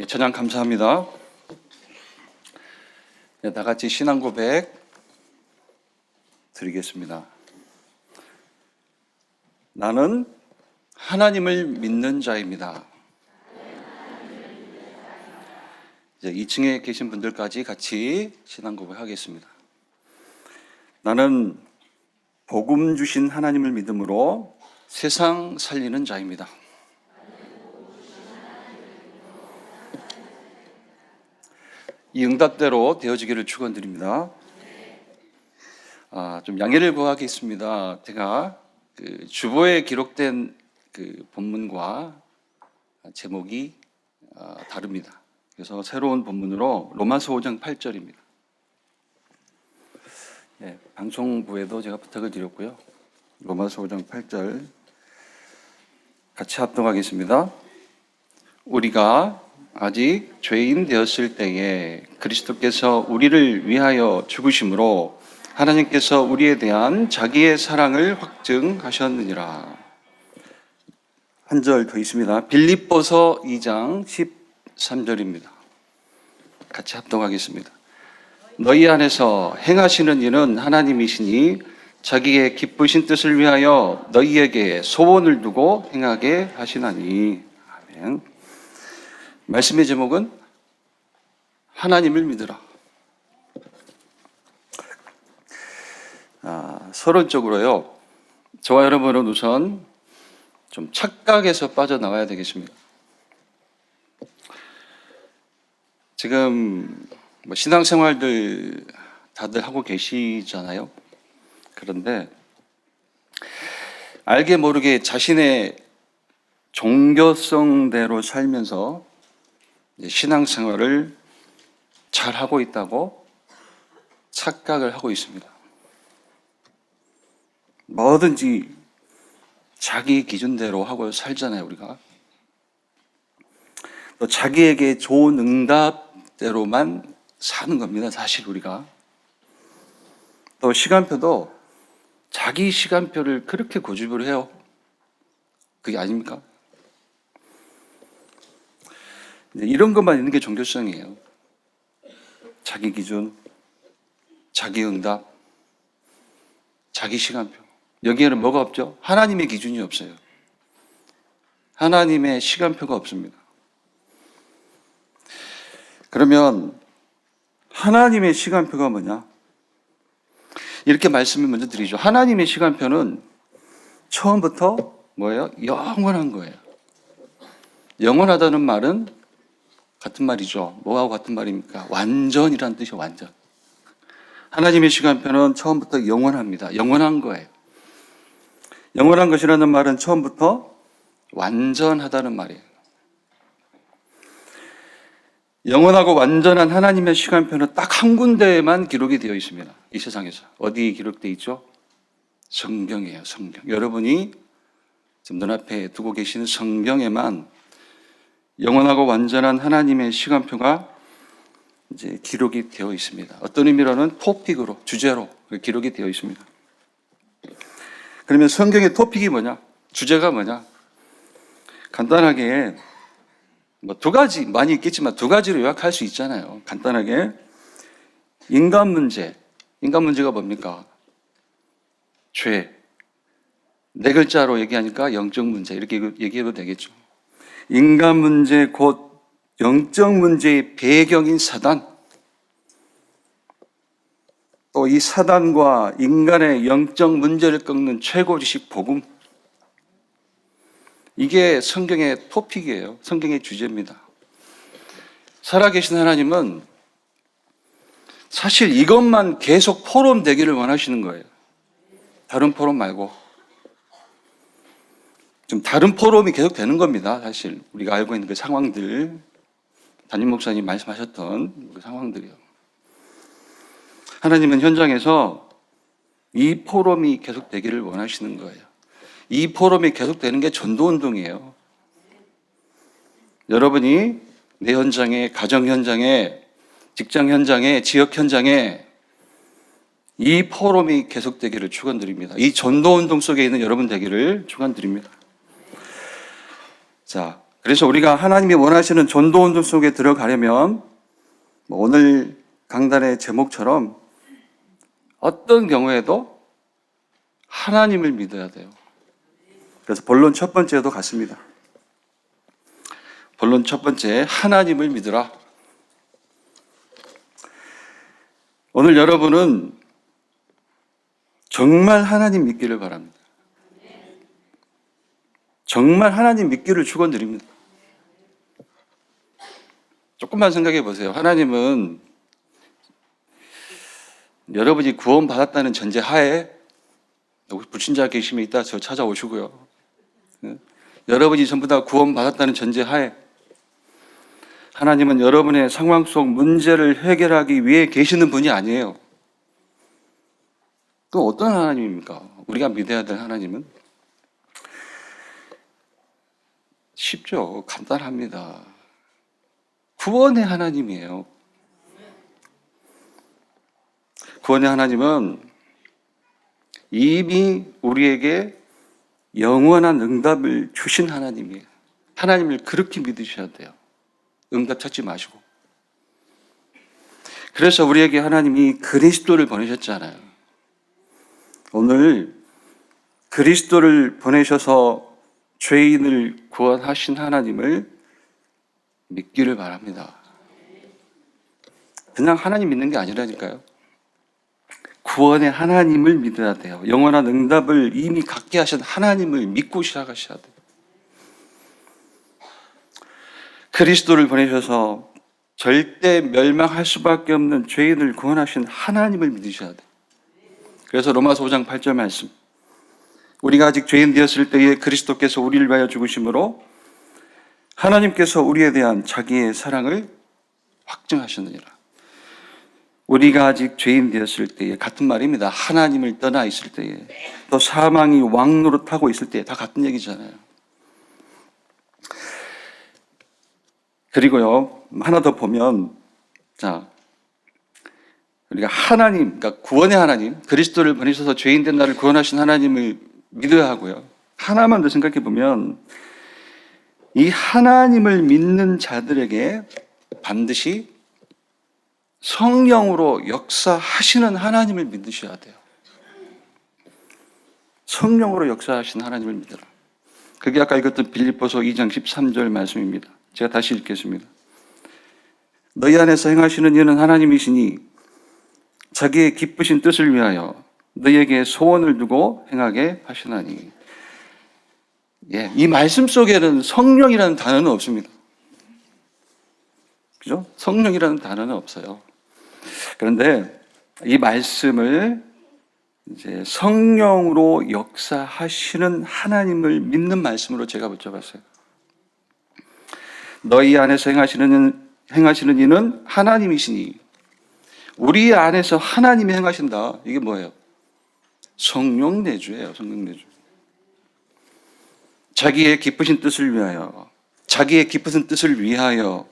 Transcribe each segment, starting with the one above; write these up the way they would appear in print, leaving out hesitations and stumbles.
찬양 감사합니다. 다 같이 신앙 고백 드리겠습니다. 나는 하나님을 믿는 자입니다. 이제 2층에 계신 분들까지 같이 신앙 고백하겠습니다. 나는 복음 주신 하나님을 믿음으로 세상 살리는 자입니다. 이 응답대로 되어지기를 축원드립니다. 좀 양해를 구하겠습니다. 제가 주보에 기록된 본문과 제목이 다릅니다. 그래서 새로운 본문으로 로마서 5장 8절입니다. 방송부에도 제가 부탁을 드렸고요. 로마서 5장 8절 같이 합동하겠습니다. 우리가 아직 죄인 되었을 때에 그리스도께서 우리를 위하여 죽으심으로 하나님께서 우리에 대한 자기의 사랑을 확증하셨느니라. 한 절 더 있습니다. 빌립보서 2장 13절입니다. 같이 합동하겠습니다. 너희 안에서 행하시는 이는 하나님이시니 자기의 기쁘신 뜻을 위하여 너희에게 소원을 두고 행하게 하시나니. 아멘. 말씀의 제목은 하나님을 믿으라. 서론적으로요, 저와 여러분은 우선 좀 착각에서 빠져나와야 되겠습니다. 지금 신앙생활들 다들 하고 계시잖아요. 그런데 알게 모르게 자신의 종교성대로 살면서 신앙생활을 잘 하고 있다고 착각을 하고 있습니다. 뭐든지 자기 기준대로 하고 살잖아요, 우리가. 또 자기에게 좋은 응답대로만 사는 겁니다, 사실 우리가. 또 시간표도 자기 시간표를 그렇게 고집을 해요. 그게 아닙니까? 이런 것만 있는 게 종교성이에요. 자기 기준, 자기 응답, 자기 시간표. 여기에는 뭐가 없죠? 하나님의 기준이 없어요. 하나님의 시간표가 없습니다. 그러면 하나님의 시간표가 뭐냐? 이렇게 말씀을 먼저 드리죠. 하나님의 시간표는 처음부터 뭐예요? 영원한 거예요. 영원하다는 말은 같은 말이죠. 뭐하고 같은 말입니까? 완전이라는 뜻이에요. 완전. 하나님의 시간표는 처음부터 영원합니다. 영원한 거예요. 영원한 것이라는 말은 처음부터 완전하다는 말이에요. 영원하고 완전한 하나님의 시간표는 딱 한 군데에만 기록이 되어 있습니다. 이 세상에서. 어디 기록되어 있죠? 성경이에요. 성경. 여러분이 지금 눈앞에 두고 계시는 성경에만 영원하고 완전한 하나님의 시간표가 이제 기록이 되어 있습니다. 어떤 의미로는 토픽으로, 주제로 기록이 되어 있습니다. 그러면 성경의 토픽이 뭐냐? 주제가 뭐냐? 간단하게 두 가지, 많이 있겠지만 두 가지로 요약할 수 있잖아요. 간단하게 인간 문제. 인간 문제가 뭡니까? 죄. 네 글자로 얘기하니까 영적 문제, 이렇게 얘기해도 되겠죠. 인간 문제 곧 영적 문제의 배경인 사단, 또 이 사단과 인간의 영적 문제를 꺾는 최고지식 복음, 이게 성경의 토픽이에요. 성경의 주제입니다. 살아계신 하나님은 사실 이것만 계속 포럼되기를 원하시는 거예요. 다른 포럼 말고. 좀 다른 포럼이 계속 되는 겁니다. 사실 우리가 알고 있는 그 상황들, 담임 목사님 말씀하셨던 그 상황들이요. 하나님은 현장에서 이 포럼이 계속 되기를 원하시는 거예요. 이 포럼이 계속 되는 게 전도운동이에요. 여러분이 내 현장에, 가정 현장에, 직장 현장에, 지역 현장에 이 포럼이 계속되기를 축원드립니다. 이 전도운동 속에 있는 여러분 되기를 축원드립니다. 자, 그래서 우리가 하나님이 원하시는 전도 운동 속에 들어가려면 오늘 강단의 제목처럼 어떤 경우에도 하나님을 믿어야 돼요. 그래서 본론 첫 번째도 같습니다. 본론 첫 번째, 하나님을 믿으라. 오늘 여러분은 정말 하나님 믿기를 바랍니다. 정말 하나님 믿기를 축원드립니다. 조금만 생각해 보세요. 하나님은 여러분이 구원받았다는 전제 하에, 불신자 계시면 이따 저 찾아오시고요. 여러분이 전부 다 구원받았다는 전제 하에 하나님은 여러분의 상황 속 문제를 해결하기 위해 계시는 분이 아니에요. 또 어떤 하나님입니까? 우리가 믿어야 될 하나님은? 쉽죠. 간단합니다. 구원의 하나님이에요. 구원의 하나님은 이미 우리에게 영원한 응답을 주신 하나님이에요. 하나님을 그렇게 믿으셔야 돼요. 응답 찾지 마시고. 그래서 우리에게 하나님이 그리스도를 보내셨잖아요. 오늘 그리스도를 보내셔서 죄인을 구원하신 하나님을 믿기를 바랍니다. 그냥 하나님 믿는 게 아니라니까요. 구원의 하나님을 믿어야 돼요. 영원한 응답을 이미 갖게 하신 하나님을 믿고 시작하셔야 돼요. 그리스도를 보내셔서 절대 멸망할 수밖에 없는 죄인을 구원하신 하나님을 믿으셔야 돼요. 그래서 로마서 5장 8절 말씀, 우리가 아직 죄인 되었을 때에 그리스도께서 우리를 위하여 죽으심으로 하나님께서 우리에 대한 자기의 사랑을 확증하셨느니라. 우리가 아직 죄인 되었을 때에, 같은 말입니다. 하나님을 떠나 있을 때에, 또 사망이 왕노릇하고 있을 때에, 다 같은 얘기잖아요. 그리고요, 하나 더 보면, 자, 우리가 하나님, 그러니까 구원의 하나님, 그리스도를 보내셔서 죄인 된 나를 구원하신 하나님을 믿어야 하고요. 하나만 더 생각해 보면, 이 하나님을 믿는 자들에게 반드시 성령으로 역사하시는 하나님을 믿으셔야 돼요. 성령으로 역사하시는 하나님을 믿어라. 그게 아까 읽었던 빌립보서 2장 13절 말씀입니다. 제가 다시 읽겠습니다. 너희 안에서 행하시는 이는 하나님이시니 자기의 기쁘신 뜻을 위하여 너희에게 소원을 두고 행하게 하시나니. 예, 이 말씀 속에는 성령이라는 단어는 없습니다. 그죠? 성령이라는 단어는 없어요. 그런데 이 말씀을 이제 성령으로 역사하시는 하나님을 믿는 말씀으로 제가 붙여봤어요. 너희 안에서 행하시는 이는 하나님이시니. 우리 안에서 하나님이 행하신다. 이게 뭐예요? 성령 내주예요. 성령 내주. 자기의 기쁘신 뜻을 위하여, 자기의 기쁘신 뜻을 위하여.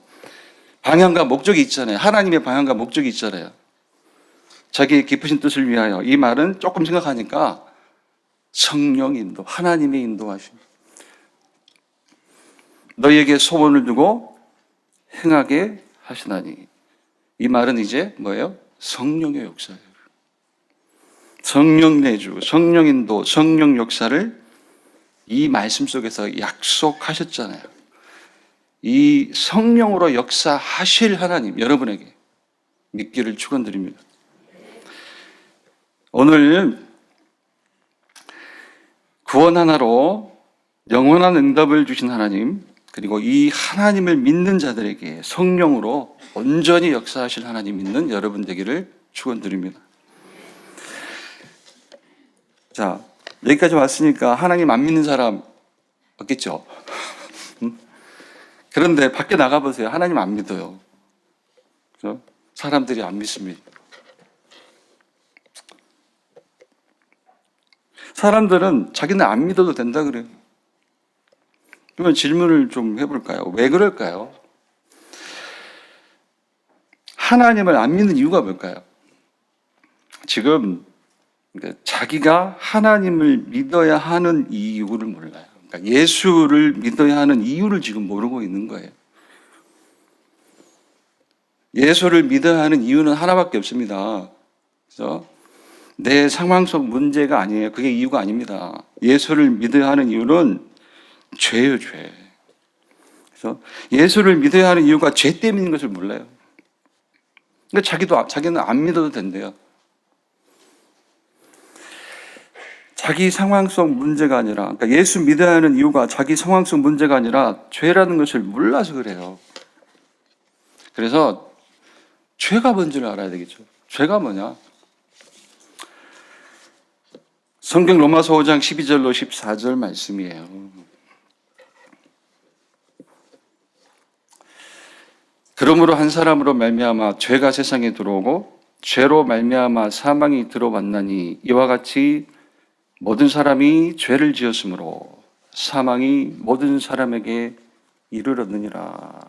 방향과 목적이 있잖아요. 하나님의 방향과 목적이 있잖아요. 자기의 기쁘신 뜻을 위하여. 이 말은 조금 생각하니까 성령 인도, 하나님의 인도하심. 너희에게 소원을 두고 행하게 하시나니. 이 말은 이제 뭐예요? 성령의 역사예요. 성령 내주, 성령 인도, 성령 역사를 이 말씀 속에서 약속하셨잖아요. 이 성령으로 역사하실 하나님, 여러분에게 믿기를 축원드립니다. 오늘 구원 하나로 영원한 응답을 주신 하나님, 그리고 이 하나님을 믿는 자들에게 성령으로 온전히 역사하실 하나님 믿는 여러분 되기를 축원드립니다. 자, 여기까지 왔으니까 하나님 안 믿는 사람 없겠죠? 그런데 밖에 나가보세요. 하나님 안 믿어요. 그렇죠? 사람들이 안 믿습니다. 사람들은 자기는 안 믿어도 된다 그래요. 그러면 질문을 좀 해볼까요? 왜 그럴까요? 하나님을 안 믿는 이유가 뭘까요? 지금 자기가 하나님을 믿어야 하는 이유를 몰라요. 그러니까 예수를 믿어야 하는 이유를 지금 모르고 있는 거예요. 예수를 믿어야 하는 이유는 하나밖에 없습니다. 그래서 내 상황 속 문제가 아니에요. 그게 이유가 아닙니다. 예수를 믿어야 하는 이유는 죄예요, 죄. 그래서 예수를 믿어야 하는 이유가 죄 때문인 것을 몰라요. 그러니까 자기는 안 믿어도 된대요. 자기 상황 속 문제가 아니라, 그러니까 예수 믿어야 하는 이유가 자기 상황 속 문제가 아니라 죄라는 것을 몰라서 그래요. 그래서 죄가 뭔지를 알아야 되겠죠. 죄가 뭐냐? 성경 로마서 5장 12절로 14절 말씀이에요. 그러므로 한 사람으로 말미암아 죄가 세상에 들어오고 죄로 말미암아 사망이 들어왔나니 이와 같이 모든 사람이 죄를 지었으므로 사망이 모든 사람에게 이르렀느니라.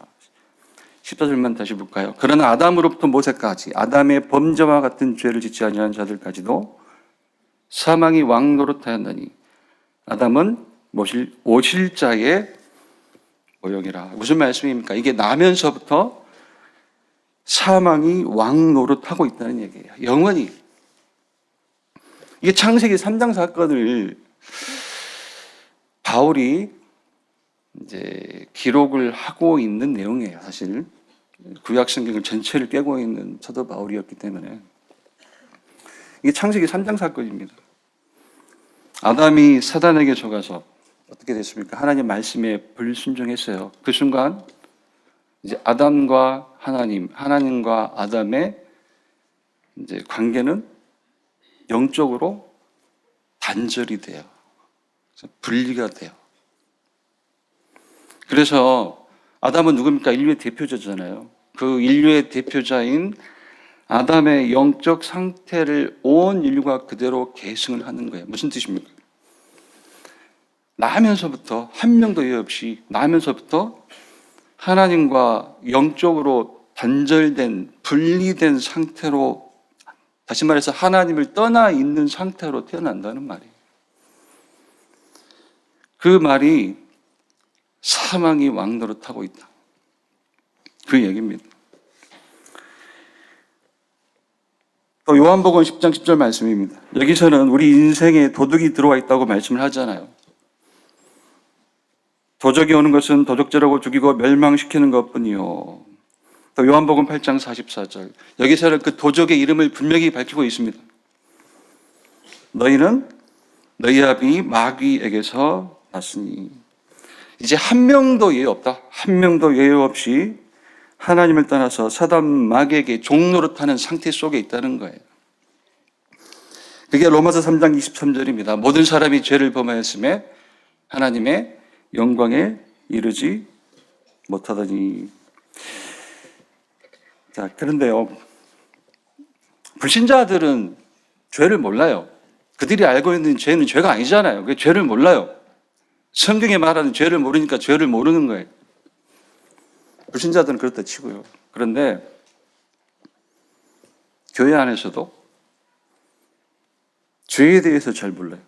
14절만 다시 볼까요? 그러나 아담으로부터 모세까지 아담의 범죄와 같은 죄를 짓지 아니한 자들까지도 사망이 왕노릇하였나니 아담은 오실 자의 모형이라. 무슨 말씀입니까? 이게 나면서부터 사망이 왕노릇하고 있다는 얘기예요. 영원히. 이게 창세기 3장 사건을 바울이 이제 기록을 하고 있는 내용이에요. 사실 구약 성경을 전체를 꿰고 있는 사도 바울이었기 때문에 이게 창세기 3장 사건입니다. 아담이 사단에게 속아서 어떻게 됐습니까? 하나님 말씀에 불순종했어요. 그 순간 이제 아담과 하나님, 하나님과 아담의 이제 관계는 영적으로 단절이 돼요. 분리가 돼요. 그래서 아담은 누굽니까? 인류의 대표자잖아요. 그 인류의 대표자인 아담의 영적 상태를 온 인류가 그대로 계승을 하는 거예요. 무슨 뜻입니까? 나면서부터 한 명도 예외 없이 나면서부터 하나님과 영적으로 단절된 분리된 상태로, 다시 말해서 하나님을 떠나 있는 상태로 태어난다는 말이에요. 그 말이 사망이 왕노릇하고 있다. 그 얘기입니다. 또 요한복음 10장 10절 말씀입니다. 여기서는 우리 인생에 도둑이 들어와 있다고 말씀을 하잖아요. 도적이 오는 것은 도적질하고 죽이고 멸망시키는 것뿐이요. 또 요한복음 8장 44절. 여기서는 그 도적의 이름을 분명히 밝히고 있습니다. 너희는 너희 아비 마귀에게서 났으니. 이제 한 명도 예외 없다. 한 명도 예외 없이 하나님을 떠나서 사단 마귀에게 종노릇하는 상태 속에 있다는 거예요. 그게 로마서 3장 23절입니다. 모든 사람이 죄를 범하였음에 하나님의 영광에 이르지 못하더니. 자, 그런데요, 불신자들은 죄를 몰라요. 그들이 알고 있는 죄는 죄가 아니잖아요. 그 죄를 몰라요. 성경에 말하는 죄를 모르니까 죄를 모르는 거예요. 불신자들은 그렇다 치고요. 그런데 교회 안에서도 죄에 대해서 잘 몰라요.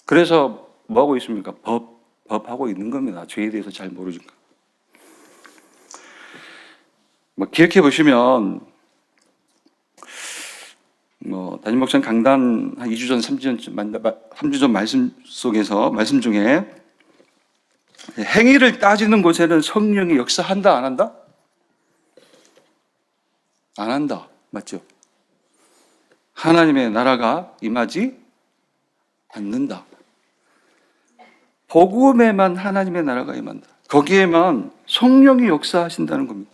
그래서 뭐 하고 있습니까? 법하고 있는 겁니다. 죄에 대해서 잘 모르니까. 뭐 기억해 보시면 담임 목사님 강단 한 2주 전, 3주 전 말씀 중에 행위를 따지는 곳에는 성령이 역사한다, 안 한다? 안 한다. 맞죠? 하나님의 나라가 임하지 않는다. 복음에만 하나님의 나라가 임한다. 거기에만 성령이 역사하신다는 겁니다.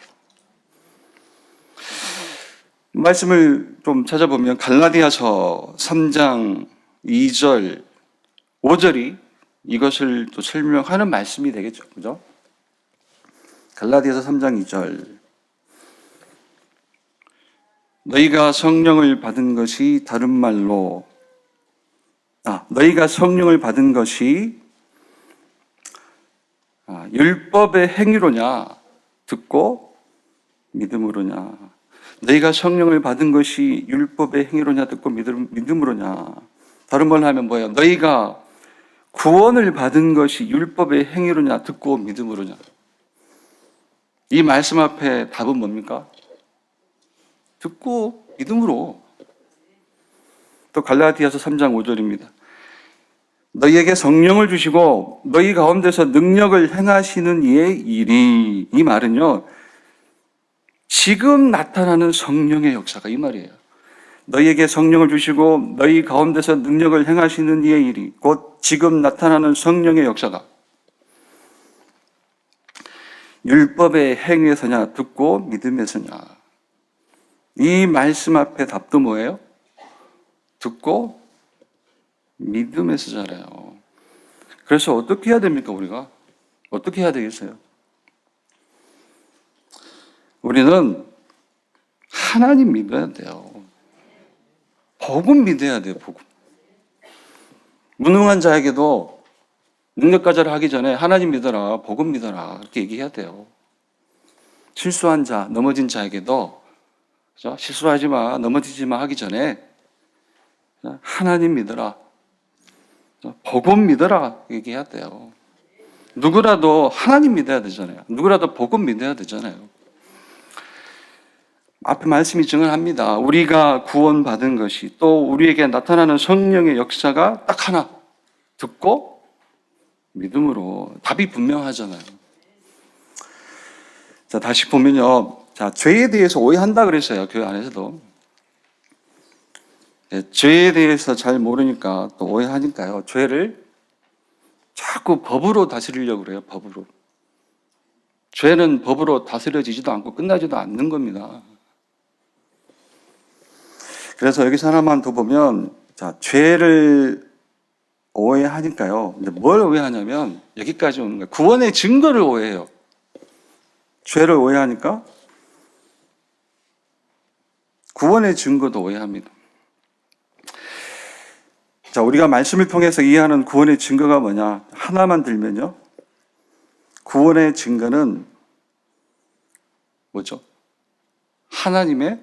말씀을 좀 찾아보면 갈라디아서 3장 2절, 5절이 이것을 또 설명하는 말씀이 되겠죠. 그죠? 갈라디아서 3장 2절. 너희가 성령을 받은 것이 다른 말로, 너희가 성령을 받은 것이 율법의 행위로냐 듣고 믿음으로냐. 너희가 성령을 받은 것이 율법의 행위로냐 듣고 믿음으로냐. 다른 말로 하면 뭐예요? 너희가 구원을 받은 것이 율법의 행위로냐 듣고 믿음으로냐. 이 말씀 앞에 답은 뭡니까? 듣고 믿음으로. 또 갈라디아서 3장 5절입니다. 너희에게 성령을 주시고 너희 가운데서 능력을 행하시는 이의 일이, 이 말은요 지금 나타나는 성령의 역사가 이 말이에요. 너희에게 성령을 주시고 너희 가운데서 능력을 행하시는 이의 일이, 곧 지금 나타나는 성령의 역사가 율법의 행위에서냐 듣고 믿음에서냐. 이 말씀 앞에 답도 뭐예요? 듣고 믿음에서잖아요. 그래서 어떻게 해야 됩니까? 우리가 어떻게 해야 되겠어요? 우리는 하나님 믿어야 돼요. 복음 믿어야 돼요. 복음. 무능한 자에게도 능력 가져라 하기 전에 하나님 믿어라, 복음 믿어라 이렇게 얘기해야 돼요. 실수한 자, 넘어진 자에게도 그렇죠? 실수하지 마, 넘어지지 마 하기 전에 하나님 믿어라, 복음 믿어라 얘기해야 돼요. 누구라도 하나님 믿어야 되잖아요. 누구라도 복음 믿어야 되잖아요. 앞에 말씀이 증언합니다. 우리가 구원받은 것이, 또 우리에게 나타나는 성령의 역사가 딱 하나, 듣고 믿음으로. 답이 분명하잖아요. 자, 다시 보면요. 자, 죄에 대해서 오해한다 그랬어요. 교회 안에서도. 죄에 대해서 잘 모르니까 또 오해하니까요. 죄를 자꾸 법으로 다스리려고 그래요. 법으로. 죄는 법으로 다스려지지도 않고 끝나지도 않는 겁니다. 그래서 여기서 하나만 더 보면, 자, 죄를 오해하니까요. 이제 뭘 오해하냐면 여기까지 오는 거예요. 구원의 증거를 오해해요. 죄를 오해하니까 구원의 증거도 오해합니다. 자, 우리가 말씀을 통해서 이해하는 구원의 증거가 뭐냐? 하나만 들면요. 구원의 증거는 뭐죠? 하나님의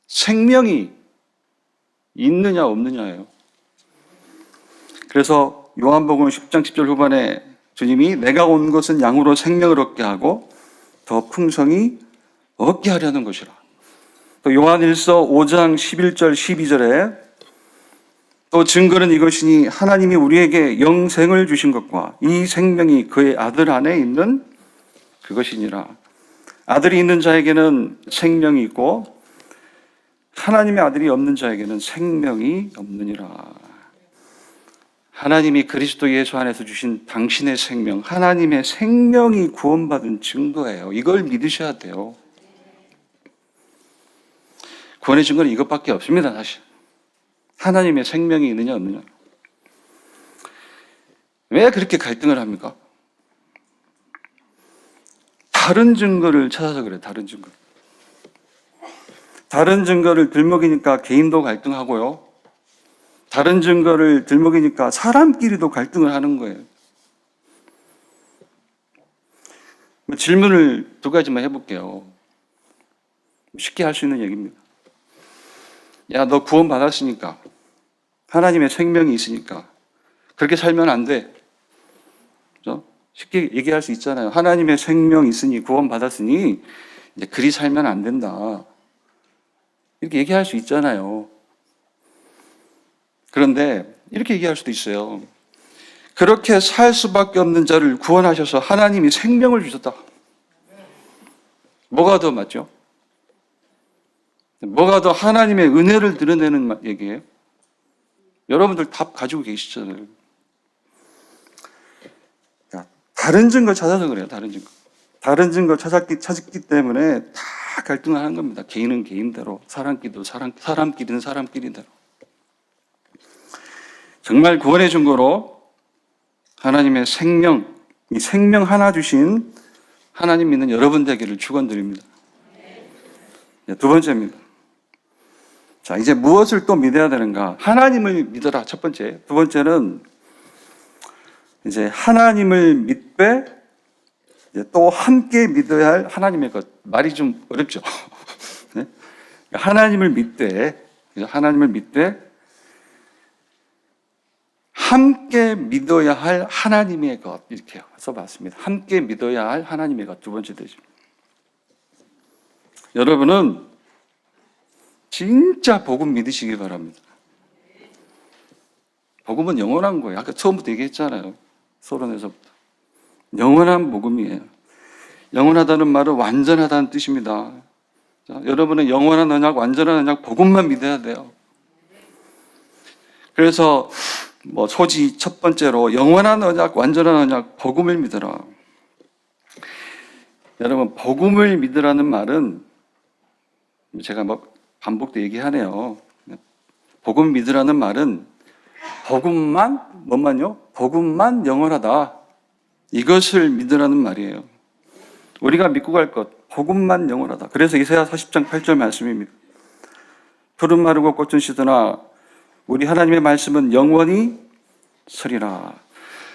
생명이 있느냐 없느냐예요. 그래서 요한복음 10장 10절 후반에 주님이 내가 온 것은 양으로 생명을 얻게 하고 더 풍성히 얻게 하려는 것이라. 또 요한일서 5장 11절 12절에 또 증거는 이것이니 하나님이 우리에게 영생을 주신 것과 이 생명이 그의 아들 안에 있는 그것이니라. 아들이 있는 자에게는 생명이 있고 하나님의 아들이 없는 자에게는 생명이 없느니라. 하나님이 그리스도 예수 안에서 주신 당신의 생명, 하나님의 생명이 구원받은 증거예요. 이걸 믿으셔야 돼요. 구원의 증거는 이것밖에 없습니다. 사실 하나님의 생명이 있느냐 없느냐. 왜 그렇게 갈등을 합니까? 다른 증거를 찾아서 그래요. 다른 증거. 다른 증거를 들먹이니까 개인도 갈등하고요. 다른 증거를 들먹이니까 사람끼리도 갈등을 하는 거예요. 질문을 두 가지만 해볼게요. 쉽게 할 수 있는 얘기입니다. 야, 너 구원 받았으니까, 하나님의 생명이 있으니까 그렇게 살면 안 돼. 그렇죠? 쉽게 얘기할 수 있잖아요. 하나님의 생명이 있으니, 구원 받았으니 이제 그리 살면 안 된다. 이렇게 얘기할 수 있잖아요. 그런데 이렇게 얘기할 수도 있어요. 그렇게 살 수밖에 없는 자를 구원하셔서 하나님이 생명을 주셨다. 뭐가 더 맞죠? 뭐가 더 하나님의 은혜를 드러내는 얘기예요? 여러분들 답 가지고 계시잖아요. 다른 증거 찾아서 그래요. 다른 증거. 다른 증거 찾기 때문에 다 갈등을 하는 겁니다. 개인은 개인대로, 사람끼리는 사람끼리대로. 정말 구원의 증거로 하나님의 생명, 이 생명 하나 주신 하나님 믿는 여러분 되기를 축원드립니다. 두 번째입니다. 자, 이제 무엇을 또 믿어야 되는가? 하나님을 믿어라. 첫 번째. 두 번째는 이제 하나님을 믿되 이제 또 함께 믿어야 할 하나님의 것. 말이 좀 어렵죠. 네? 하나님을 믿되 함께 믿어야 할 하나님의 것, 이렇게 써봤습니다. 함께 믿어야 할 하나님의 것, 두 번째 되죠. 여러분은 진짜 복음 믿으시기 바랍니다. 복음은 영원한 거예요. 아까 처음부터 얘기했잖아요. 서론에서부터. 영원한 복음이에요. 영원하다는 말은 완전하다는 뜻입니다. 자, 여러분은 영원한 언약, 완전한 언약, 복음만 믿어야 돼요. 그래서 소지 첫 번째로 영원한 언약, 완전한 언약, 복음을 믿어라. 여러분, 복음을 믿으라는 말은 제가 반복도 얘기하네요. 복음 믿으라는 말은 복음만 영원하다. 이것을 믿으라는 말이에요. 우리가 믿고 갈 것, 복음만 영원하다. 그래서 이사야 40장 8절 말씀입니다. 푸른 마르고 꽃은 시드나 우리 하나님의 말씀은 영원히 서리라.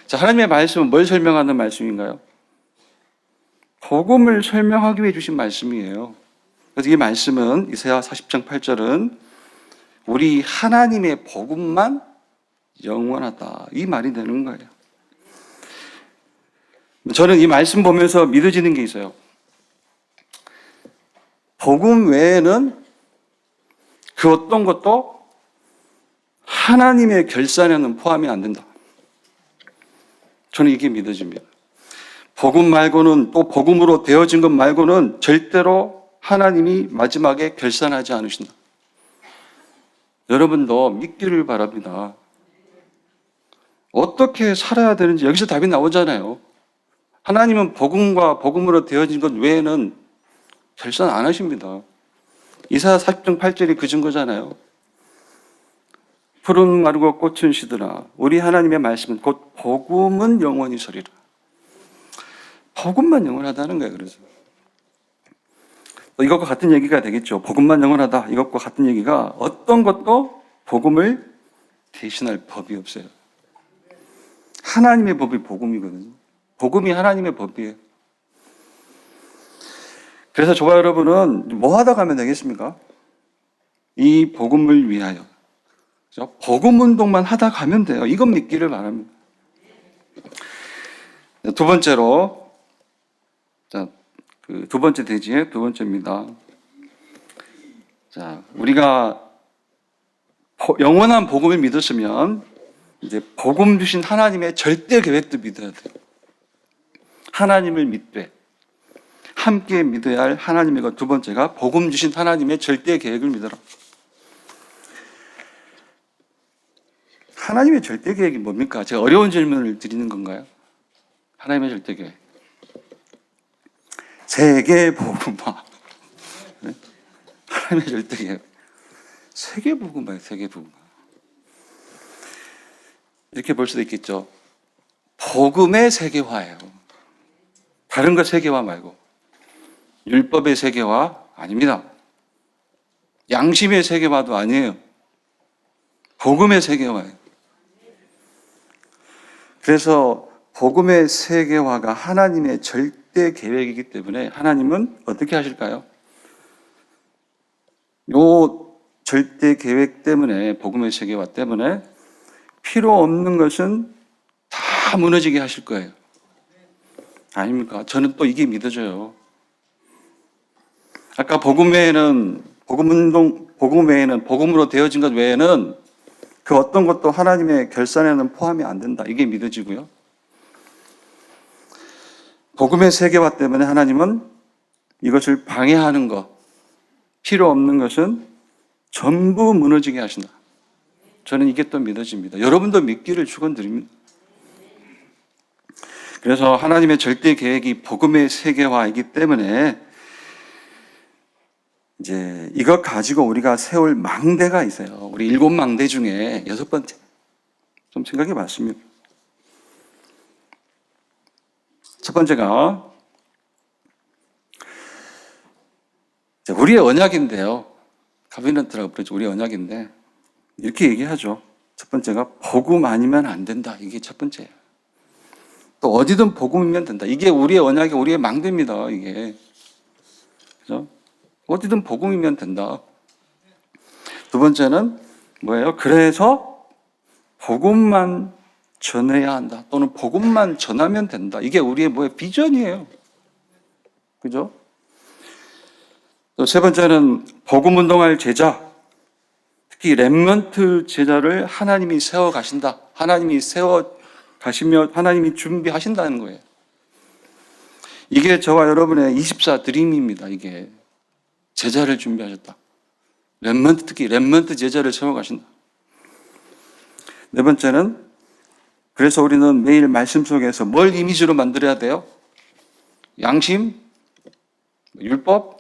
자, 하나님의 말씀은 뭘 설명하는 말씀인가요? 복음을 설명하기 위해 주신 말씀이에요. 그래서 이 말씀은 이사야 40장 8절은 우리 하나님의 복음만 영원하다. 이 말이 되는 거예요. 저는 이 말씀 보면서 믿어지는 게 있어요. 복음 외에는 그 어떤 것도 하나님의 결산에는 포함이 안 된다. 저는 이게 믿어집니다. 복음 말고는, 또 복음으로 되어진 것 말고는 절대로 하나님이 마지막에 결산하지 않으신다. 여러분도 믿기를 바랍니다. 어떻게 살아야 되는지 여기서 답이 나오잖아요. 하나님은 복음과 복음으로 되어진 것 외에는 결산 안 하십니다. 이사야 40장 8절이 그 증거잖아요. 푸른 마르고 꽃은 시드나 우리 하나님의 말씀은 곧 복음은 영원히 서리라. 복음만 영원하다는 거예요. 그래서 이것과 같은 얘기가 되겠죠. 복음만 영원하다. 이것과 같은 얘기가 어떤 것도 복음을 대신할 법이 없어요. 하나님의 법이 복음이거든요. 복음이 하나님의 법이에요. 그래서 저와 여러분은 뭐 하다 가면 되겠습니까? 이 복음을 위하여 복음 운동만 하다 가면 돼요. 이건 믿기를 바랍니다. 두 번째로, 두 번째 대지의 두 번째입니다. 자, 우리가 영원한 복음을 믿었으면 이제 복음 주신 하나님의 절대 계획도 믿어야 돼요. 하나님을 믿되 함께 믿어야 할 하나님의 것 두 번째가 복음 주신 하나님의 절대 계획을 믿어라. 하나님의 절대 계획이 뭡니까? 제가 어려운 질문을 드리는 건가요? 하나님의 절대 계획. 세계 복음화. 네? 하나님의 절대 계획. 세계 복음화예요. 세계 복음화. 이렇게 볼 수도 있겠죠. 복음의 세계화예요. 다른 거 세계화 말고. 율법의 세계화 아닙니다. 양심의 세계화도 아니에요. 복음의 세계화예요. 그래서 복음의 세계화가 하나님의 절대 계획이기 때문에 하나님은 어떻게 하실까요? 요 절대 계획 때문에, 복음의 세계화 때문에 필요 없는 것은 다 무너지게 하실 거예요. 아닙니까? 저는 또 이게 믿어져요. 아까 복음 외에는, 복음으로 되어진 것 외에는 그 어떤 것도 하나님의 결산에는 포함이 안 된다. 이게 믿어지고요. 복음의 세계화 때문에 하나님은 이것을 방해하는 것, 필요 없는 것은 전부 무너지게 하신다. 저는 이게 또 믿어집니다. 여러분도 믿기를 축원드립니다. 그래서 하나님의 절대 계획이 복음의 세계화이기 때문에 이제 이것 가지고 우리가 세울 망대가 있어요. 우리 7망대 중에 6번째. 좀 생각해 봤습니다. 첫 번째가 우리의 언약인데요. 카비넌트라고 부르죠. 우리의 언약인데 이렇게 얘기하죠. 첫 번째가 복음 아니면 안 된다. 이게 첫 번째예요. 또 어디든 복음이면 된다. 이게 우리의 언약이 우리의 망대입니다. 이게. 그죠? 어디든 복음이면 된다. 두 번째는 뭐예요? 그래서 복음만 전해야 한다. 또는 복음만 전하면 된다. 이게 우리의 비전이에요. 그죠? 또 세 번째는 복음 운동할 제자, 특히 렘넌트 제자를 하나님이 세워 가신다. 하나님이 세워 가시며 하나님이 준비하신다는 거예요. 이게 저와 여러분의 24 드림입니다. 이게 제자를 준비하셨다. 특히 렘넌트 제자를 세워 가신다. 네 번째는 그래서 우리는 매일 말씀 속에서 뭘 이미지로 만들어야 돼요? 양심? 율법?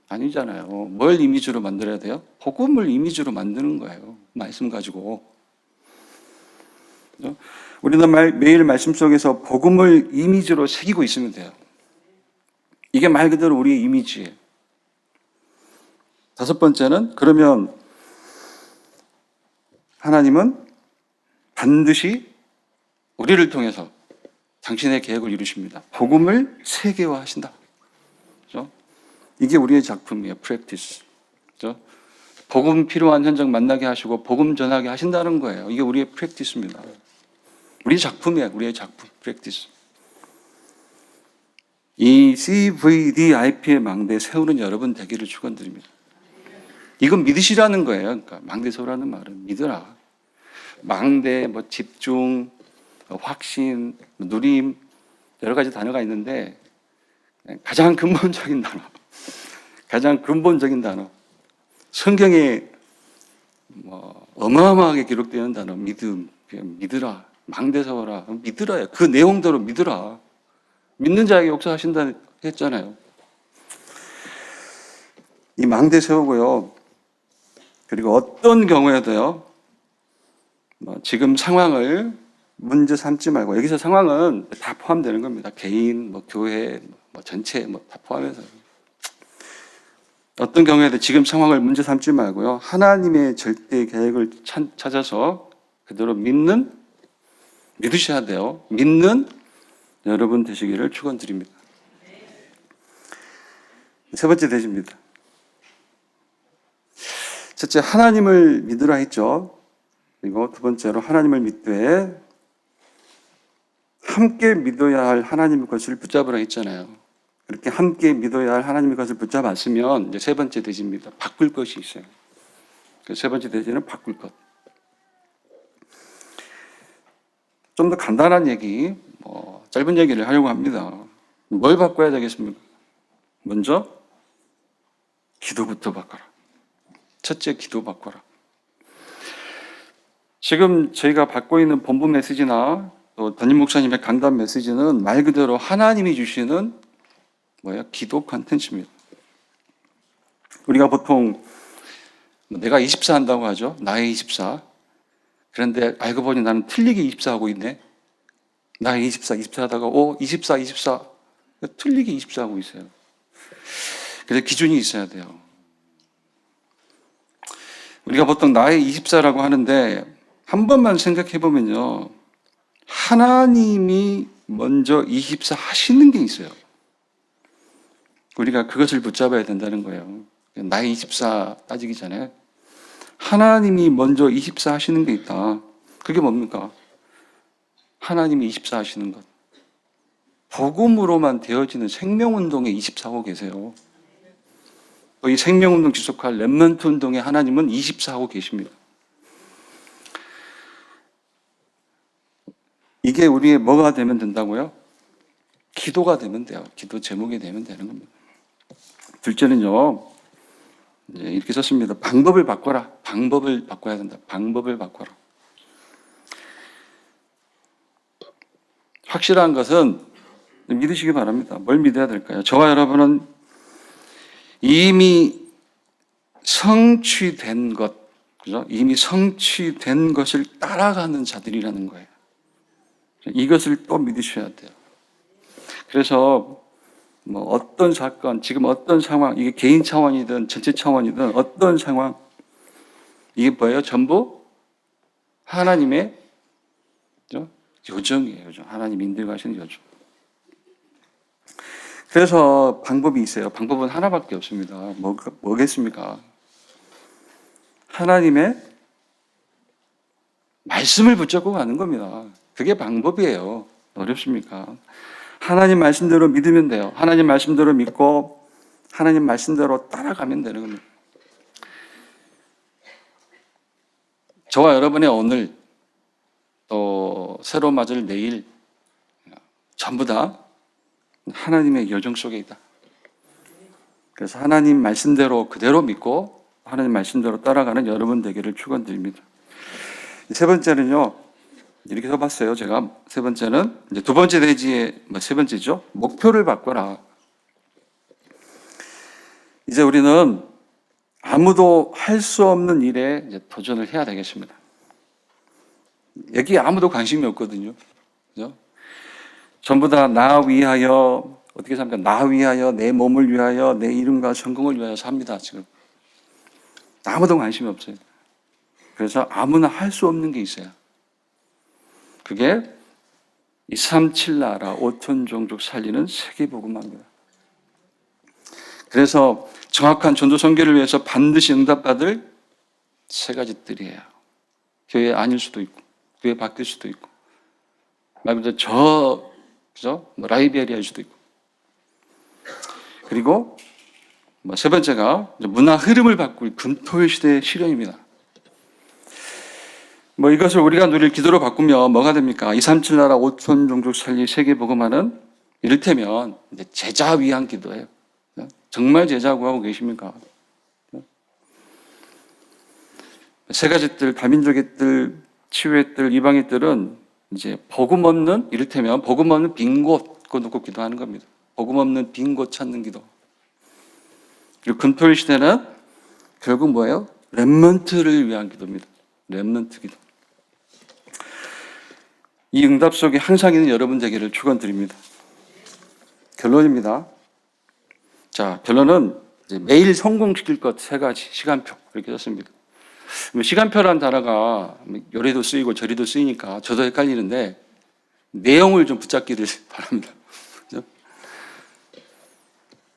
아니잖아요. 뭘 이미지로 만들어야 돼요? 복음을 이미지로 만드는 거예요. 말씀 가지고. 우리는 매일 말씀 속에서 복음을 이미지로 새기고 있으면 돼요. 이게 말 그대로 우리의 이미지예요. 다섯 번째는 그러면 하나님은 반드시 우리를 통해서 당신의 계획을 이루십니다. 복음을 세계화하신다. 그렇죠? 이게 우리의 작품이에요. 프랙티스. 그렇죠? 복음 필요한 현장 만나게 하시고 복음 전하게 하신다는 거예요. 이게 우리의 프랙티스입니다. 우리의 작품이에요. 우리의 작품. 프랙티스. 이 CVDIP의 망대 세우는 여러분 되기를 축원드립니다. 이건 믿으시라는 거예요. 그러니까 망대 세우라는 말은 믿으라. 망대, 집중, 확신, 누림 여러 가지 단어가 있는데 가장 근본적인 단어, 성경에 어마어마하게 기록되는 단어, 믿음, 믿으라, 망대 세워라, 믿으라요. 그 내용대로 믿으라. 믿는 자에게 역사하신다 했잖아요. 이 망대 세우고요. 그리고 어떤 경우에도요. 지금 상황을 문제 삼지 말고, 여기서 상황은 다 포함되는 겁니다. 개인, 교회, 전체 다 포함해서. 어떤 경우에도 지금 상황을 문제 삼지 말고요. 하나님의 절대 계획을 찾아서 그대로 믿으셔야 돼요. 믿는 여러분 되시기를 축원드립니다. 세 번째 대지입니다. 첫째, 하나님을 믿으라 했죠. 그리고 두 번째로 하나님을 믿되 함께 믿어야 할 하나님의 것을 붙잡으라 했잖아요. 그렇게 함께 믿어야 할 하나님의 것을 붙잡았으면 이제 세 번째 대지입니다. 바꿀 것이 있어요. 그 세 번째 대지는 바꿀 것. 좀 더 간단한 얘기, 짧은 얘기를 하려고 합니다. 뭘 바꿔야 되겠습니까? 먼저 기도부터 바꿔라. 첫째, 기도 바꿔라. 지금 저희가 받고 있는 본부 메시지나 또 담임 목사님의 강단 메시지는 말 그대로 하나님이 주시는 기도 컨텐츠입니다. 우리가 보통 내가 24 한다고 하죠. 나의 24. 그런데 알고 보니 나는 틀리게 24 하고 있네. 나의 24 하다가 24 틀리게 24 하고 있어요. 그래서 기준이 있어야 돼요. 우리가 보통 나의 24라고 하는데 한 번만 생각해 보면요. 하나님이 먼저 24 하시는 게 있어요. 우리가 그것을 붙잡아야 된다는 거예요. 나의 24 따지기 전에 하나님이 먼저 24 하시는 게 있다. 그게 뭡니까? 하나님이 24 하시는 것. 복음으로만 되어지는 생명운동에 24 하고 계세요. 또 이 생명운동 지속할 렘넌트 운동에 하나님은 24 하고 계십니다. 이게 우리의 뭐가 되면 된다고요? 기도가 되면 돼요. 기도 제목이 되면 되는 겁니다. 둘째는요, 이렇게 썼습니다. 방법을 바꿔라. 방법을 바꿔야 된다. 방법을 바꿔라. 확실한 것은 믿으시기 바랍니다. 뭘 믿어야 될까요? 저와 여러분은 이미 성취된 것, 그죠? 이미 성취된 것을 따라가는 자들이라는 거예요. 이것을 또 믿으셔야 돼요. 그래서 어떤 사건, 지금 어떤 상황, 이게 개인 차원이든 전체 차원이든 어떤 상황, 이게 뭐예요? 전부 하나님의 요정이에요. 요정. 하나님 인도하시는 요정. 그래서 방법이 있어요. 방법은 하나밖에 없습니다. 뭐겠습니까? 하나님의 말씀을 붙잡고 가는 겁니다. 그게 방법이에요. 어렵습니까? 하나님 말씀대로 믿으면 돼요. 하나님 말씀대로 믿고 하나님 말씀대로 따라가면 되는 겁니다. 저와 여러분의 오늘 또 새로 맞을 내일 전부 다 하나님의 여정 속에 있다. 그래서 하나님 말씀대로 그대로 믿고 하나님 말씀대로 따라가는 여러분 되기를 축원드립니다. 세 번째는요, 이렇게 써봤어요. 제가 세 번째는 이제 두 번째 대지의 세 번째죠. 목표를 바꿔라. 이제 우리는 아무도 할 수 없는 일에 이제 도전을 해야 되겠습니다. 여기 아무도 관심이 없거든요. 그죠? 전부 다 나 위하여, 어떻게 삽니까? 나 위하여, 내 몸을 위하여, 내 이름과 성공을 위하여 삽니다, 지금. 아무도 관심이 없어요. 그래서 아무나 할 수 없는 게 있어요. 그게 237 나라 5천 종족 살리는 세계복음화입니다. 그래서 정확한 전도 선교를 위해서 반드시 응답받을 세 가지 뜰이에요. 교회 아닐 수도 있고, 교회 바뀔 수도 있고, 말 그대로 그죠? 라이베리아일 수도 있고. 그리고 세 번째가 문화 흐름을 바꿀 금토일 시대의 실현입니다. 이것을 우리가 누릴 기도로 바꾸면 뭐가 됩니까? 237 나라 5천 종족 살리 세계복음화는 이를테면 이제 제자 위한 기도예요. 정말 제자 구하고 계십니까? 세 가지 뜰, 다민족의 뜰, 치유의 뜰, 이방의 뜰은 이제 복음 없는, 이를테면 복음 없는 빈 곳, 그거 놓고 기도하는 겁니다. 복음 없는 빈 곳 찾는 기도. 그리고 금토일 시대는 결국 뭐예요? 렘넌트를 위한 기도입니다. 렘넌트 기도. 이 응답 속에 항상 있는 여러분 되기를 축원드립니다. 결론입니다. 자, 결론은 이제 매일 성공시킬 것 세 가지 시간표 이렇게 썼습니다. 시간표라는 단어가 요리도 쓰이고 저리도 쓰이니까 저도 헷갈리는데 내용을 좀 붙잡기를 바랍니다. 그렇죠?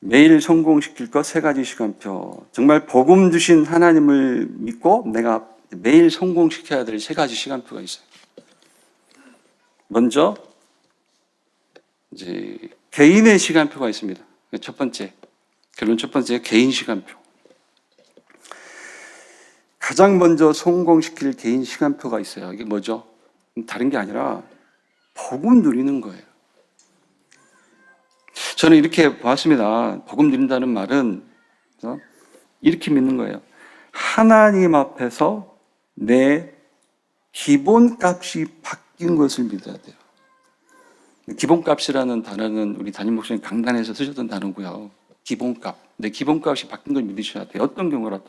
매일 성공시킬 것 세 가지 시간표. 정말 복음 주신 하나님을 믿고 내가 매일 성공시켜야 될 세 가지 시간표가 있어요. 먼저 이제 개인의 시간표가 있습니다. 첫 번째, 결론 첫 번째, 개인 시간표. 가장 먼저 성공시킬 개인 시간표가 있어요. 이게 뭐죠? 다른 게 아니라 복음 누리는 거예요. 저는 이렇게 봤습니다. 복음 누린다는 말은 이렇게 믿는 거예요. 하나님 앞에서 내 기본값이 바뀐 것을 믿어야 돼요. 기본값이라는 단어는 우리 담임 목사님 강단에서 쓰셨던 단어고요. 기본값. 내 기본값이 바뀐 걸 믿으셔야 돼요. 어떤 경우라도.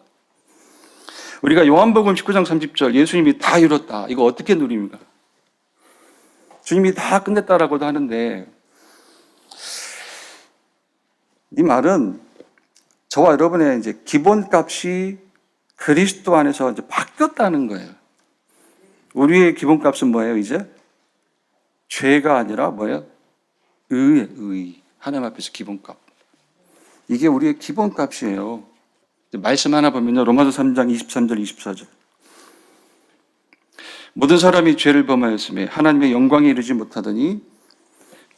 우리가 요한복음 19장 30절 예수님이 다 이뤘다. 이거 어떻게 누립니까? 주님이 다 끝냈다라고도 하는데 이 말은 저와 여러분의 이제 기본값이 그리스도 안에서 이제 바뀌었다는 거예요. 우리의 기본값은 뭐예요, 이제? 죄가 아니라 뭐예요? 의. 하나님 앞에서 기본값. 이게 우리의 기본값이에요. 말씀 하나 보면요. 로마서 3장 23절, 24절. 모든 사람이 죄를 범하였으며 하나님의 영광에 이르지 못하더니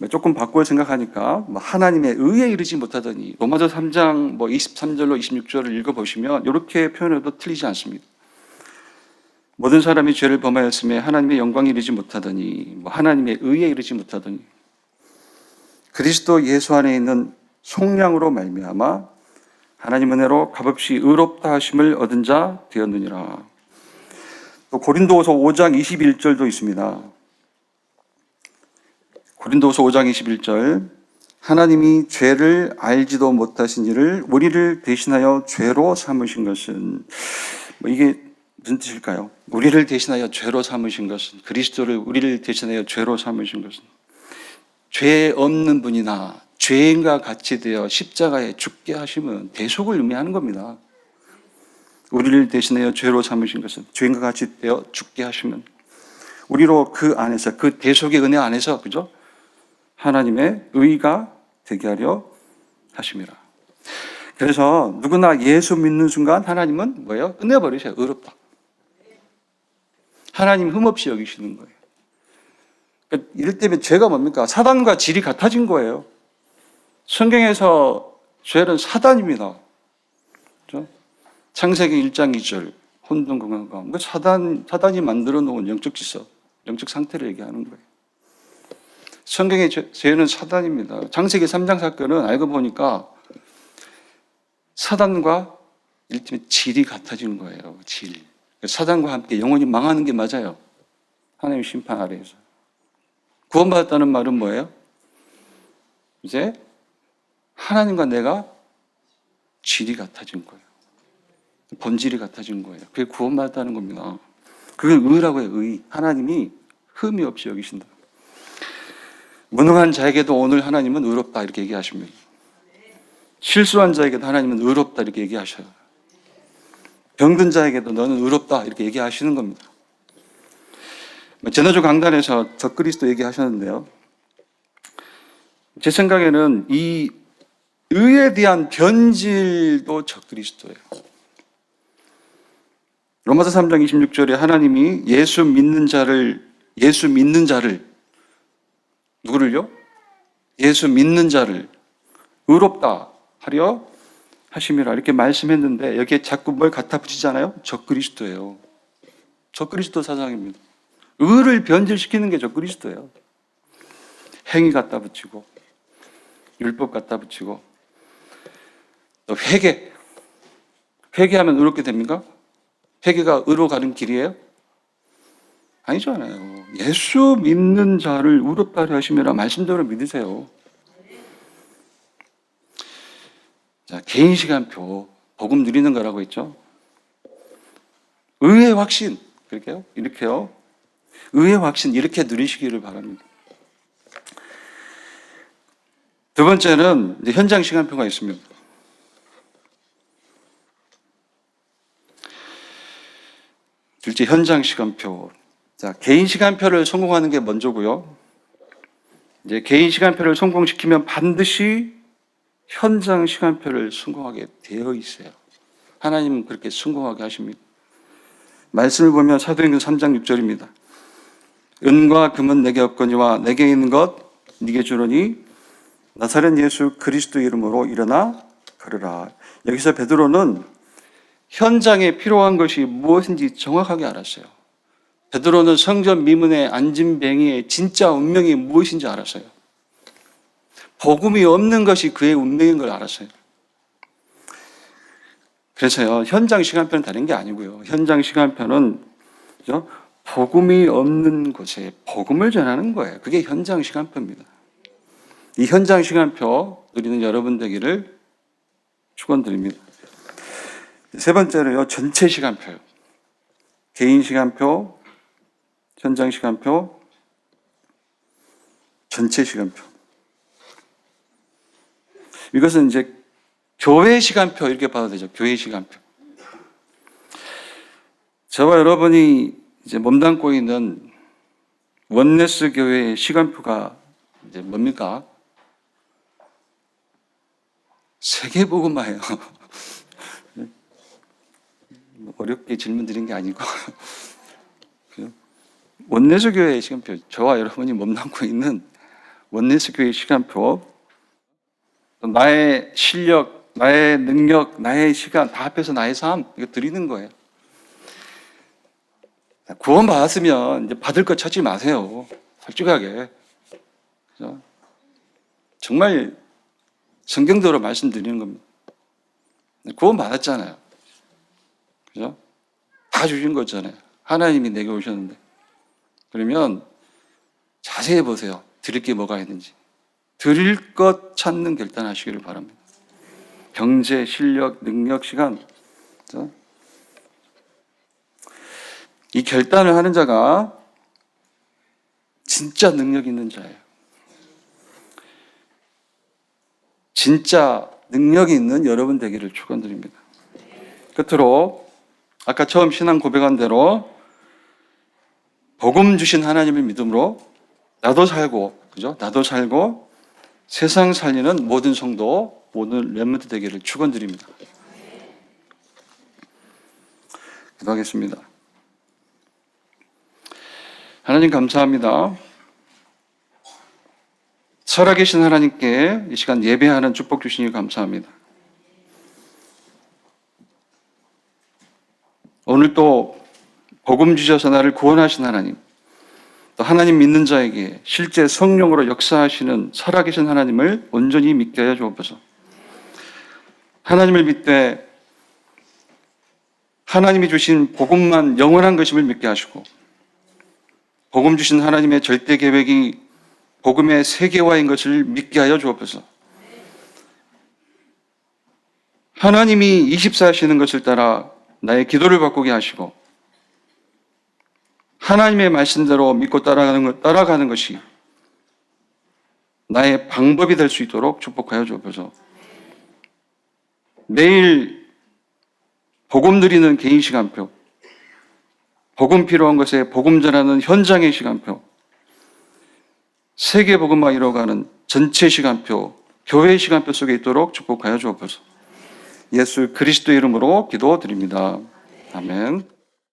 조금 바꿔 생각하니까 하나님의 의에 이르지 못하더니 로마서 3장 23절로 26절을 읽어보시면 이렇게 표현해도 틀리지 않습니다. 모든 사람이 죄를 범하였으며 하나님의 영광에 이르지 못하더니 하나님의 의에 이르지 못하더니 그리스도 예수 안에 있는 속량으로 말미암아 하나님 은혜로 값없이 의롭다 하심을 얻은 자 되었느니라. 또 고린도후서 5장 21절도 있습니다. 고린도후서 5장 21절 하나님이 죄를 알지도 못하신 이를 우리를 대신하여 죄로 삼으신 것은 이게 무슨 뜻일까요? 우리를 대신하여 죄로 삼으신 것은 그리스도를 우리를 대신하여 죄로 삼으신 것은 죄 없는 분이나 죄인과 같이 되어 십자가에 죽게 하심은 대속을 의미하는 겁니다. 우리를 대신하여 죄로 삼으신 것은 죄인과 같이 되어 죽게 하시면 우리로 그 안에서 그 대속의 은혜 안에서 그죠? 하나님의 의가 되게 하려 하심이라. 그래서 누구나 예수 믿는 순간 하나님은 뭐예요? 끝내버리세요. 의롭다. 하나님 흠없이 여기시는 거예요. 그러니까 이럴 때면 죄가 뭡니까? 사단과 질이 같아진 거예요. 성경에서 죄는 사단입니다. 그렇죠? 창세기 1장 2절 혼돈건강감. 사단이 만들어 놓은 영적 질서, 영적 상태를 얘기하는 거예요. 성경의 죄는 사단입니다. 창세기 3장 사건은 알고 보니까 사단과 일팀의 질이 같아지는 거예요. 질. 사단과 함께 영혼이 망하는 게 맞아요. 하나님의 심판 아래에서. 구원받았다는 말은 뭐예요? 이제 하나님과 내가 질이 같아진 거예요. 본질이 같아진 거예요. 그게 구원받았다는 겁니다. 그걸 의라고 해요. 의. 하나님이 흠이 없이 여기신다. 무능한 자에게도 오늘 하나님은 의롭다 이렇게 얘기하십니다. 실수한 자에게도 하나님은 의롭다 이렇게 얘기하셔요. 병든 자에게도 너는 의롭다 이렇게 얘기하시는 겁니다. 제너주 강단에서 적그리스도 얘기하셨는데요. 제 생각에는 이 의에 대한 변질도 적그리스도예요. 로마서 3장 26절에 하나님이 예수 믿는 자를 누구를요? 예수 믿는 자를 의롭다 하려 하심이라 이렇게 말씀했는데 여기에 자꾸 뭘 갖다 붙이잖아요? 적그리스도예요. 적그리스도 사상입니다. 의를 변질시키는 게 적그리스도예요. 행위 갖다 붙이고 율법 갖다 붙이고 또 회개하면 의롭게 됩니까? 회개가 의로 가는 길이에요? 아니잖아요. 예수 믿는 자를 의롭다 하심이라 말씀대로 믿으세요. 자, 개인 시간표 복음 누리는 거라고 했죠. 의의 확신 이렇게요. 의의 확신 이렇게 누리시기를 바랍니다. 두 번째는 이제 현장 시간표가 있습니다. 둘째 현장 시간표. 자, 개인 시간표를 성공하는 게 먼저고요. 이제 개인 시간표를 성공시키면 반드시 현장 시간표를 성공하게 되어 있어요. 하나님은 그렇게 성공하게 하십니다. 말씀을 보면 사도행전 3장 6절입니다. 은과 금은 내게 없거니와 내게 있는 것 네게 주노니 나사렛 예수 그리스도 이름으로 일어나 걸으라. 여기서 베드로는 현장에 필요한 것이 무엇인지 정확하게 알았어요. 베드로는 성전 미문에 앉은 뱅이의 진짜 운명이 무엇인지 알았어요. 복음이 없는 것이 그의 운명인 걸 알았어요. 그래서요, 현장 시간표는 다른 게 아니고요. 현장 시간표는 그죠? 복음이 없는 곳에 복음을 전하는 거예요. 그게 현장 시간표입니다. 이 현장 시간표 누리는 여러분 되기를 축원드립니다. 세 번째로요, 전체 시간표요. 개인 시간표, 현장 시간표, 전체 시간표. 이것은 이제 교회 시간표 이렇게 봐도 되죠. 교회 시간표. 저와 여러분이 이제 몸담고 있는 원네스 교회의 시간표가 이제 뭡니까? 세계복음화예요. 어렵게 질문 드린 게 아니고 원네스 교회의 시간표, 저와 여러분이 몸담고 있는 원네스 교회의 시간표, 나의 실력, 나의 능력, 나의 시간 다 합해서 나의 삶 이거 드리는 거예요. 구원 받았으면 이제 받을 거 찾지 마세요. 솔직하게. 그죠? 정말 성경대로 말씀드리는 겁니다. 구원 받았잖아요. 그죠? 다 주신 거잖아요. 하나님이 내게 오셨는데. 그러면 자세히 보세요. 드릴 게 뭐가 있는지. 드릴 것 찾는 결단하시기를 바랍니다. 경제, 실력, 능력, 시간. 그죠? 이 결단을 하는 자가 진짜 능력 있는 자예요. 진짜 능력이 있는 여러분 되기를 축원드립니다. 끝으로 아까 처음 신앙 고백한 대로 복음 주신 하나님을 믿음으로 나도 살고, 그죠? 나도 살고 세상 살리는 모든 성도, 모든 렘넌트 되기를 축원드립니다. 기도하겠습니다. 하나님 감사합니다. 살아계신 하나님께 이 시간 예배하는 축복 주시니 감사합니다. 오늘 또 복음 주셔서 나를 구원하신 하나님, 또 하나님 믿는 자에게 실제 성령으로 역사하시는 살아계신 하나님을 온전히 믿게 하여 주옵소서. 하나님을 믿되 하나님이 주신 복음만 영원한 것임을 믿게 하시고, 복음 주신 하나님의 절대 계획이 복음의 세계화인 것을 믿게 하여 주옵소서. 하나님이 24하시는 것을 따라 나의 기도를 바꾸게 하시고, 하나님의 말씀대로 믿고 따라가는 것이 나의 방법이 될 수 있도록 축복하여 주옵소서. 매일 복음 드리는 개인 시간표, 복음 필요한 것에 복음 전하는 현장의 시간표, 세계 복음화 이뤄가는 전체 시간표, 교회 시간표 속에 있도록 축복하여 주옵소서. 예수 그리스도의 이름으로 기도드립니다. 아멘.